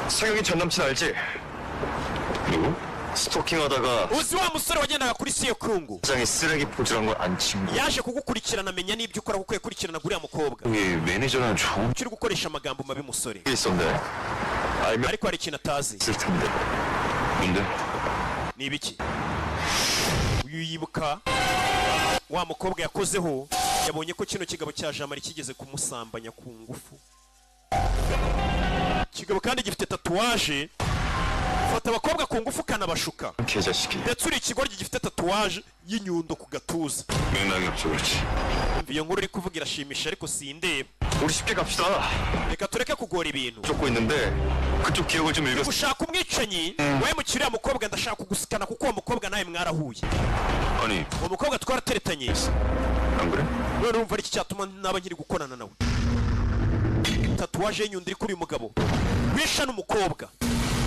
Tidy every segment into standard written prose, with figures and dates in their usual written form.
성혁이 전 남친 알지? 누구? 스토킹하다가 uzi wa musore wagendaga kuri Seyokungu 장에 쓰레기 포즈란 걸 안 친구. yaje kugukurikirana amenya n'ibyo ukora kuko yakurikirana guriya mukobwa 여기 매니저랑 좋은 ukiri gukoresha amagambo mabi musore 게 있었는데 알면 ariko hari ikintu atazi 있을 텐데. 뭔데? ni ibiki uyu yibuka wa mukobwa yakozeho yabonye ko kino kigabo cya Jamari kigeze kumusambanya ku ngufu kigabo kandi gifite tatuwaje fata abakobwa ku ngufu kanabashuka 개자식이. ndetse uri ikigoryi gifite tatuwaje y'inyundo ku gatuza 맥락이 없어 그렇지. iyo nkuru uri kuvuga irashimisha ariko sindeba 우리 쉽게 갑시다. reka tureke kugora ibintu 쫓고 있는데 그쪽 기억을 좀 읽었어. gushaka umwicanyi we mu kiriya mukobwa ndashaka kugusikana kuko uwo mukobwa nawe mwarahuye 아니 uwo mukobwa twarateretanye 안 그래? none urumva ari iki cyatuma naba nkiri gukorana nawe tatuwaje y'inyundo iri kuri uyu mugabo wishe n'umukobwa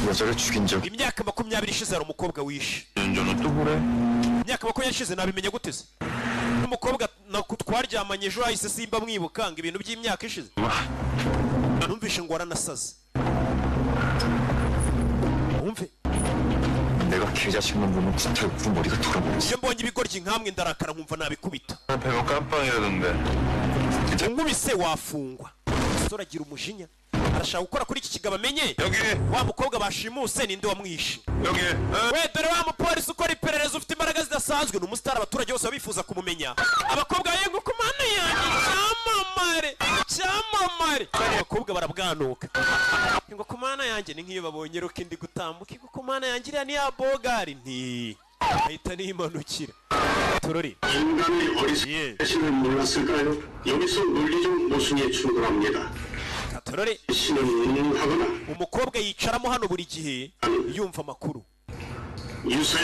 여자를 죽인 적 imyaka 20 ishize hari umukobwa wishe 연전은 또 그래? imyaka 20 ishize nabimenye gute se n'umukobwa twaryamanye ejo hahise simba mwibuka ngo ibintu by'imyaka ishize numvishe ngo waranasaze wumve 내가 개자식만 보면 구타고 머리가 돌아버렸어. iyo mbonye ibigoryi nkamwe ndarakara nkumva nabikubita 배가 깜빵이라던데. unkubise wafungwa umusore agira umujinya arashaka gukora kuri iki kigabo amenye 여기 wa mukobwa bashimuse ninde wamwishe 여기. we dore wa mupolisi ukora iperereza ufite imbaraga zidasanzwe ni umusitari abaturage bose bifuza kumumenya abakobwa yengo ku mana yanjye cyamamare kandi abakobwa barabwanuka ngo ku mana yanjye ni nk'iyo babonye roke ndi gutambuka ngo ku mana yanjye iriya ni ya bogari nti ahita nimanukira turori 인간의 어리석음을 몰랐을까요? 여기서 논리적 모순이 충돌합니다. turori 신은 하거나 umukobwa yicaramo hano buri gihe yumva amakuru 유사